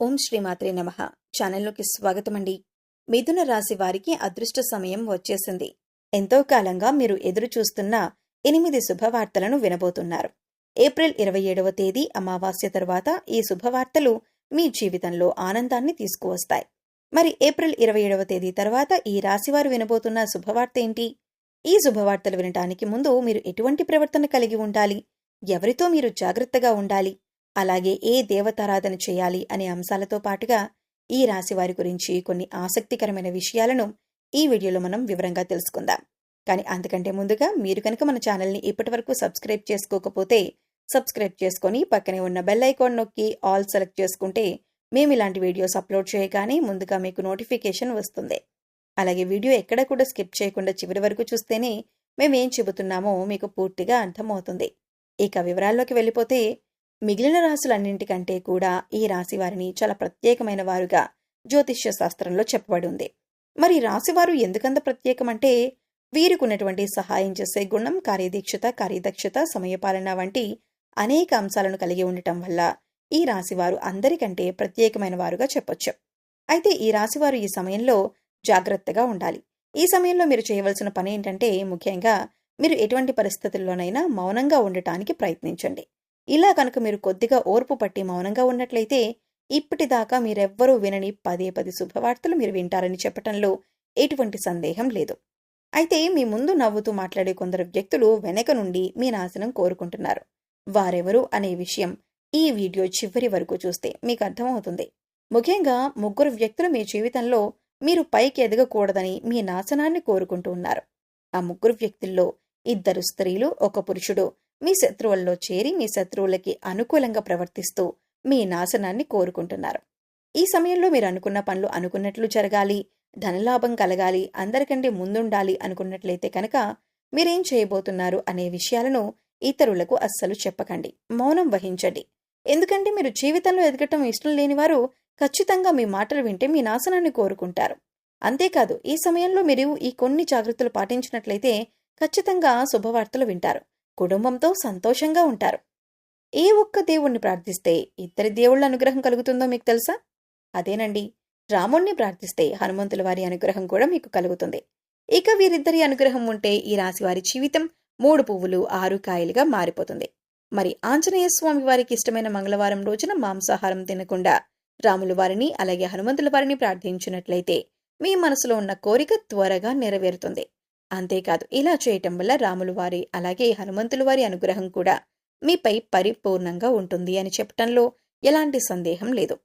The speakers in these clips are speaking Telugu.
ఓం శ్రీమాత్రే నమః. ఛానల్లోకి స్వాగతమండి. మిథున రాశి వారికి అదృష్ట సమయం వచ్చేసింది. ఎంతో కాలంగా మీరు ఎదురు చూస్తున్న 8 శుభవార్తలను వినబోతున్నారు. ఏప్రిల్ 27వ తేదీ అమావాస్య తరువాత ఈ శుభవార్తలు మీ జీవితంలో ఆనందాన్ని తీసుకువస్తాయి. మరి ఏప్రిల్ 27వ తేదీ తర్వాత ఈ రాశివారు వినబోతున్న శుభవార్త ఏంటి? ఈ శుభవార్తలు వినటానికి ముందు మీరు ఎటువంటి ప్రవర్తన కలిగి ఉండాలి, ఎవరితో మీరు జాగ్రత్తగా ఉండాలి, అలాగే ఏ దేవతారాధన చేయాలి అనే అంశాలతో పాటుగా ఈ రాశి వారి గురించి కొన్ని ఆసక్తికరమైన విషయాలను ఈ వీడియోలో మనం వివరంగా తెలుసుకుందాం. కానీ అంతకంటే ముందుగా మీరు కనుక మన ఛానల్ని ఇప్పటివరకు సబ్స్క్రైబ్ చేసుకోకపోతే సబ్స్క్రైబ్ చేసుకొని పక్కనే ఉన్న బెల్ ఐకాన్ నొక్కి ఆల్ సెలెక్ట్ చేసుకుంటే మేము ఇలాంటి వీడియోస్ అప్లోడ్ చేయగానే ముందుగా మీకు నోటిఫికేషన్ వస్తుంది. అలాగే వీడియో ఎక్కడ కూడా స్కిప్ చేయకుండా చివరి వరకు చూస్తేనే మేమేం చెబుతున్నామో మీకు పూర్తిగా అర్థమవుతుంది. ఇక వివరాల్లోకి వెళ్ళిపోతే మిగిలిన రాశులన్నింటికంటే కూడా ఈ రాశి వారిని చాలా ప్రత్యేకమైన వారుగా జ్యోతిష్య శాస్త్రంలో చెప్పబడి ఉంది. మరి రాశివారు ఎందుకంత ప్రత్యేకమంటే వీరికి ఉన్నటువంటి సహాయం చేసే గుణం, కార్యదక్షత, సమయపాలన వంటి అనేక అంశాలను కలిగి ఉండటం వల్ల ఈ రాశివారు అందరికంటే ప్రత్యేకమైన వారుగా చెప్పొచ్చు. అయితే ఈ రాశివారు ఈ సమయంలో జాగ్రత్తగా ఉండాలి. ఈ సమయంలో మీరు చేయవలసిన పని ఏంటంటే ముఖ్యంగా మీరు ఎటువంటి పరిస్థితుల్లోనైనా మౌనంగా ఉండటానికి ప్రయత్నించండి. ఇలా కనుక మీరు కొద్దిగా ఓర్పు పట్టి మౌనంగా ఉన్నట్లయితే ఇప్పటిదాకా మీరెవ్వరూ వినని 10 శుభవార్తలు మీరు వింటారని చెప్పటంలో ఎటువంటి సందేహం లేదు. అయితే మీ ముందు నవ్వుతూ మాట్లాడే కొందరు వ్యక్తులు వెనక నుండి మీ నాశనం కోరుకుంటున్నారు. వారెవరు అనే విషయం ఈ వీడియో చివరి వరకు చూస్తే మీకు అర్థమవుతుంది. ముఖ్యంగా 3 వ్యక్తులు మీ జీవితంలో మీరు పైకి ఎదగకూడదని మీ నాశనాన్ని కోరుకుంటూ ఉన్నారు. ఆ 3 వ్యక్తుల్లో 2 స్త్రీలు, 1 పురుషుడు మీ శత్రువుల్లో చేరి మీ శత్రువులకి అనుకూలంగా ప్రవర్తిస్తూ మీ నాశనాన్ని కోరుకుంటున్నారు. ఈ సమయంలో మీరు అనుకున్న పనులు అనుకున్నట్లు జరగాలి, ధనలాభం కలగాలి, అందరికంటే ముందుండాలి అనుకున్నట్లయితే కనుక మీరేం చేయబోతున్నారు అనే విషయాలను ఇతరులకు అస్సలు చెప్పకండి. మౌనం వహించండి. ఎందుకంటే మీరు జీవితంలో ఎదగటం ఇష్టం లేనివారు ఖచ్చితంగా మీ మాటలు వింటే మీ నాశనాన్ని కోరుకుంటారు. అంతేకాదు ఈ సమయంలో మీరు ఈ కొన్ని జాగ్రత్తలు పాటించినట్లయితే ఖచ్చితంగా శుభవార్తలు వింటారు. కుటుంబంతో సంతోషంగా ఉంటారు. ఏ ఒక్క దేవుణ్ణి ప్రార్థిస్తే 2 దేవుళ్ల అనుగ్రహం కలుగుతుందో మీకు తెలుసా? అదేనండి, రాముణ్ణి ప్రార్థిస్తే హనుమంతుల వారి అనుగ్రహం కూడా మీకు కలుగుతుంది. ఇక వీరిద్దరి అనుగ్రహం ఉంటే ఈ రాశి వారి జీవితం 3 పువ్వులు 6 కాయలుగా మారిపోతుంది. మరి ఆంజనేయ స్వామి వారికి ఇష్టమైన మంగళవారం రోజున మాంసాహారం తినకుండా రాముల వారిని అలాగే హనుమంతుల వారిని ప్రార్థించినట్లయితే మీ మనసులో ఉన్న కోరిక త్వరగా నెరవేరుతుంది. అంతేకాదు ఇలా చేయటం వల్ల రాముల వారి అలాగే హనుమంతుల వారి అనుగ్రహం కూడా మీపై పరిపూర్ణంగా ఉంటుంది అని చెప్పటంలో ఎలాంటి సందేహం లేదు.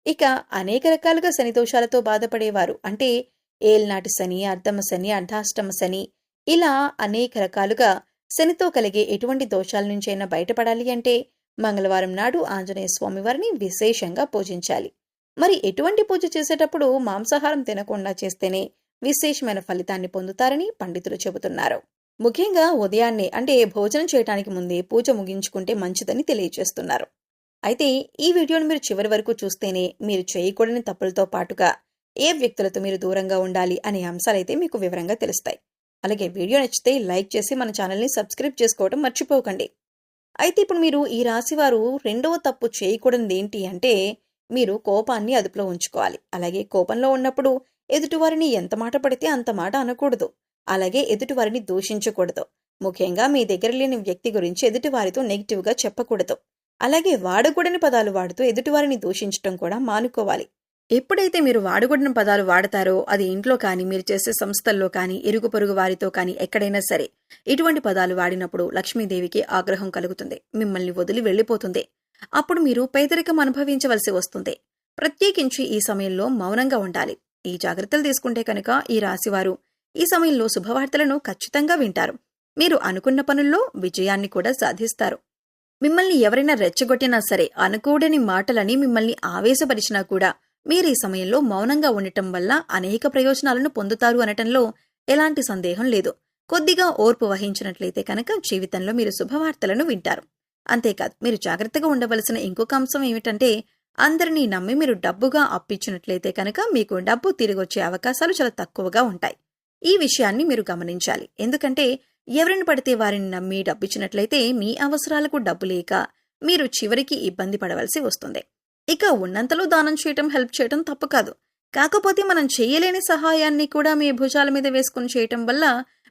ఇక అనేక రకాలుగా శని దోషాలతో బాధపడేవారు, అంటే ఏల్నాటి శని, అర్ధమ శని, అర్ధాష్టమ శని, ఇలా అనేక రకాలుగా శనితో కలిగే ఎటువంటి దోషాల నుంచైనా బయటపడాలి అంటే మంగళవారం నాడు ఆంజనేయ స్వామి వారిని విశేషంగా పూజించాలి. మరి ఎటువంటి పూజ చేసేటప్పుడు మాంసాహారం తినకుండా చేస్తేనే విశేషమైన ఫలితాన్ని పొందుతారని పండితులు చెబుతున్నారు. ముఖ్యంగా ఉదయాన్నే అంటే భోజనం చేయడానికి ముందే పూజ ముగించుకుంటే మంచిదని తెలియజేస్తున్నారు. అయితే ఈ వీడియోను మీరు చివరి వరకు చూస్తేనే మీరు చేయకూడని తప్పులతో పాటుగా ఏ వ్యక్తులతో మీరు దూరంగా ఉండాలి అనే అంశాలైతే మీకు వివరంగా తెలుస్తాయి. అలాగే వీడియో నచ్చితే లైక్ చేసి మన ఛానల్ని సబ్స్క్రైబ్ చేసుకోవడం మర్చిపోకండి. అయితే ఇప్పుడు మీరు ఈ రాశివారు రెండవ తప్పు చేయకూడనిది ఏంటి అంటే మీరు కోపాన్ని అదుపులో ఉంచుకోవాలి. అలాగే కోపంలో ఉన్నప్పుడు ఎదుటివారిని ఎంత మాట పడితే అంత మాట అనకూడదు. అలాగే ఎదుటివారిని దూషించకూడదు. ముఖ్యంగా మీ దగ్గర లేని వ్యక్తి గురించి ఎదుటివారితో నెగిటివ్గా చెప్పకూడదు. అలాగే వాడకూడని పదాలు వాడుతూ ఎదుటివారిని దూషించడం కూడా మానుకోవాలి. ఎప్పుడైతే మీరు వాడకూడని పదాలు వాడతారో అది ఇంట్లో కానీ, మీరు చేసే సంస్థల్లో కానీ, ఇరుగు పొరుగు వారితో కానీ ఎక్కడైనా సరే ఇటువంటి పదాలు వాడినప్పుడు లక్ష్మీదేవికి ఆగ్రహం కలుగుతుంది. మిమ్మల్ని వదిలి వెళ్ళిపోతుంది. అప్పుడు మీరు పేదరికం అనుభవించవలసి వస్తుంది. ప్రత్యేకించి ఈ సమయంలో మౌనంగా ఉండాలి. ఈ జాగ్రత్తలు తీసుకుంటే కనుక ఈ రాశివారు ఈ సమయంలో శుభవార్తలను ఖచ్చితంగా వింటారు. మీరు అనుకున్న పనుల్లో విజయాన్ని కూడా సాధిస్తారు. మిమ్మల్ని ఎవరైనా రెచ్చగొట్టినా సరే, అనుకూడని మాటలని మిమ్మల్ని ఆవేశపరిచినా కూడా మీరు ఈ సమయంలో మౌనంగా ఉండటం వల్ల అనేక ప్రయోజనాలను పొందుతారు అనటంలో ఎలాంటి సందేహం లేదు. కొద్దిగా ఓర్పు వహించినట్లయితే కనుక జీవితంలో మీరు శుభవార్తలను వింటారు. అంతేకాదు మీరు జాగ్రత్తగా ఉండవలసిన ఇంకొక అంశం ఏమిటంటే అందరినీ నమ్మి మీరు డబ్బుగా అప్పిచ్చినట్లయితే కనుక మీకు డబ్బు తిరిగొచ్చే అవకాశాలు చాలా తక్కువగా ఉంటాయి. ఈ విషయాన్ని మీరు గమనించాలి. ఎందుకంటే ఎవరిని పడితే వారిని నమ్మి డబ్బిచ్చినట్లయితే మీ అవసరాలకు డబ్బు లేక మీరు చివరికి ఇబ్బంది పడవలసి వస్తుంది. ఇక ఉన్నంతలో దానం చేయటం, హెల్ప్ చేయటం తప్పు కాదు. కాకపోతే మనం చేయలేని సహాయాన్ని కూడా మీ భుజాల మీద వేసుకుని చేయటం వల్ల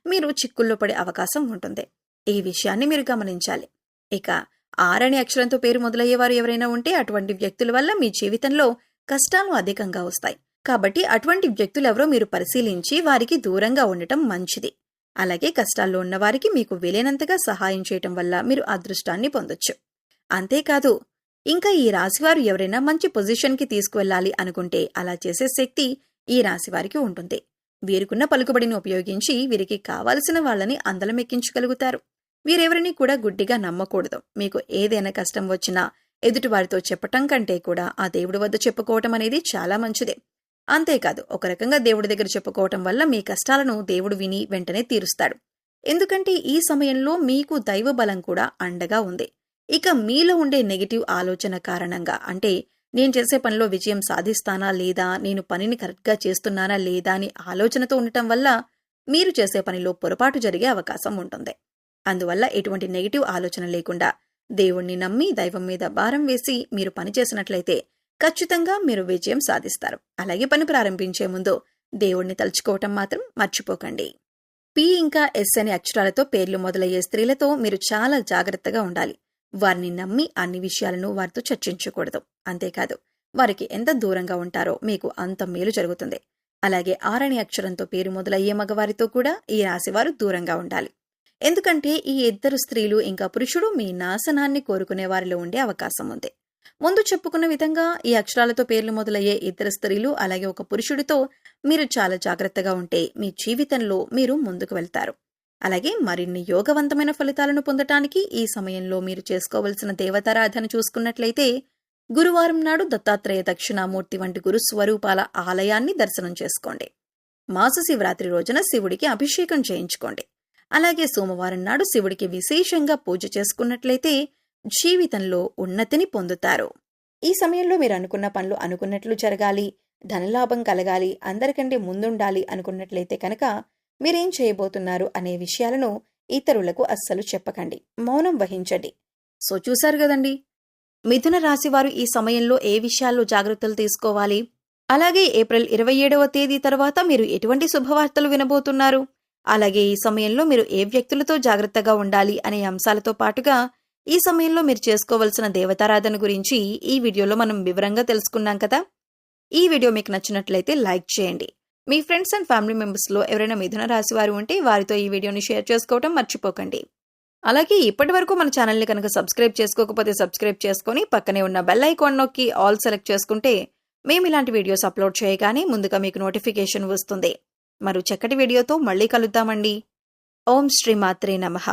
మీరు చిక్కుల్లో పడే అవకాశం ఉంటుంది. ఈ విషయాన్ని మీరు గమనించాలి. ఇక ఆర్ అనే అక్షరంతో పేరు మొదలయ్యేవారు ఎవరైనా ఉంటే అటువంటి వ్యక్తుల వల్ల మీ జీవితంలో కష్టాలు అధికంగా వస్తాయి. కాబట్టి అటువంటి వ్యక్తులెవరో మీరు పరిశీలించి వారికి దూరంగా ఉండటం మంచిది. అలాగే కష్టాల్లో ఉన్నవారికి మీకు వీలైనంతగా సహాయం చేయటం వల్ల మీరు అదృష్టాన్ని పొందొచ్చు. అంతేకాదు, ఇంకా ఈ రాశివారు ఎవరైనా మంచి పొజిషన్కి తీసుకువెళ్లాలి అనుకుంటే అలా చేసే శక్తి ఈ రాశివారికి ఉంటుంది. వీరికున్న పలుకుబడిని ఉపయోగించి వీరికి కావలసిన వాళ్ళని అందలమెక్కించగలుగుతారు. వీరెవరిని కూడా గుడ్డిగా నమ్మకూడదు. మీకు ఏదైనా కష్టం వచ్చినా ఎదుటివారితో చెప్పటం కంటే కూడా ఆ దేవుడి వద్ద చెప్పుకోవటం అనేది చాలా మంచిది. అంతేకాదు, ఒక రకంగా దేవుడి దగ్గర చెప్పుకోవటం వల్ల మీ కష్టాలను దేవుడు విని వెంటనే తీరుస్తాడు. ఎందుకంటే ఈ సమయంలో మీకు దైవ బలం కూడా అండగా ఉంది. ఇక మీలో ఉండే నెగిటివ్ ఆలోచన కారణంగా, అంటే నేను చేసే పనిలో విజయం సాధిస్తానా లేదా, నేను పనిని కరెక్ట్గా చేస్తున్నానా లేదా అని ఆలోచనతో ఉండటం వల్ల మీరు చేసే పనిలో పొరపాటు జరిగే అవకాశం ఉంటుంది. అందువల్ల ఎటువంటి నెగిటివ్ ఆలోచన లేకుండా దేవుణ్ణి నమ్మి దైవం మీద భారం వేసి మీరు పని చేసినట్లయితే ఖచ్చితంగా మీరు విజయం సాధిస్తారు. అలాగే పని ప్రారంభించే ముందు దేవుణ్ణి తలుచుకోవటం మాత్రం మర్చిపోకండి. పి ఇంకా ఎస్ అనే అక్షరాలతో పేర్లు మొదలయ్యే స్త్రీలతో మీరు చాలా జాగ్రత్తగా ఉండాలి. వారిని నమ్మి అన్ని విషయాలను వారితో చర్చించకూడదు. అంతేకాదు, వారికి ఎంత దూరంగా ఉంటారో మీకు అంత మేలు జరుగుతుంది. అలాగే ఆర్ అనే అక్షరంతో పేరు మొదలయ్యే మగవారితో కూడా ఈ రాశివారు దూరంగా ఉండాలి. ఎందుకంటే ఈ ఇద్దరు స్త్రీలు ఇంకా పురుషుడు మీ నాశనాన్ని కోరుకునే వారిలో ఉండే అవకాశం ఉంది. ముందు చెప్పుకున్న విధంగా ఈ అక్షరాలతో పేర్లు మొదలయ్యే ఇద్దరు స్త్రీలు అలాగే ఒక పురుషుడితో మీరు చాలా జాగ్రత్తగా ఉంటే మీ జీవితంలో మీరు ముందుకు వెళ్తారు. అలాగే మరిన్ని యోగవంతమైన ఫలితాలను పొందటానికి ఈ సమయంలో మీరు చేసుకోవలసిన దేవతారాధన చూసుకున్నట్లయితే గురువారం నాడు దత్తాత్రేయ దక్షిణామూర్తి వంటి గురు స్వరూపాల ఆలయాన్ని దర్శనం చేసుకోండి. మాస శివరాత్రి రోజున శివుడికి అభిషేకం చేయించుకోండి. అలాగే సోమవారం నాడు శివుడికి విశేషంగా పూజ చేసుకున్నట్లయితే జీవితంలో ఉన్నతిని పొందుతారు. ఈ సమయంలో మీరు అనుకున్న పనులు అనుకున్నట్లు జరగాలి, ధనలాభం కలగాలి, అందరికంటే ముందుండాలి అనుకున్నట్లయితే కనుక మీరేం చేయబోతున్నారు అనే విషయాలను ఇతరులకు అస్సలు చెప్పకండి. మౌనం వహించండి. సో చూశారు కదండి, మిథున రాశివారు ఈ సమయంలో ఏ విషయాల్లో జాగ్రత్తలు తీసుకోవాలి, అలాగే ఏప్రిల్ 27వ తేదీ తర్వాత మీరు ఎటువంటి శుభవార్తలు వినబోతున్నారు, అలాగే ఈ సమయంలో మీరు ఏ వ్యక్తులతో జాగ్రత్తగా ఉండాలి అనే అంశాలతో పాటుగా ఈ సమయంలో మీరు చేసుకోవలసిన దేవతారాధన గురించి ఈ వీడియోలో మనం వివరంగా తెలుసుకున్నాం కదా. ఈ వీడియో మీకు నచ్చినట్లయితే లైక్ చేయండి. మీ ఫ్రెండ్స్ అండ్ ఫ్యామిలీ మెంబర్స్లో ఎవరైనా మిథున రాశి వారు ఉంటే వారితో ఈ వీడియోని షేర్ చేసుకోవడం మర్చిపోకండి. అలాగే ఇప్పటి వరకు మన ఛానల్ని కనుక సబ్స్క్రైబ్ చేసుకోకపోతే సబ్స్క్రైబ్ చేసుకొని పక్కనే ఉన్న బెల్ ఐకాన్ నొక్కి ఆల్ సెలెక్ట్ చేసుకుంటే మేము ఇలాంటి వీడియోస్ అప్లోడ్ చేయగానే ముందుగా మీకు నోటిఫికేషన్ వస్తుంది. మరో చక్కటి వీడియోతో మళ్ళీ కలుద్దామండి. ఓం శ్రీ మాత్రే నమః.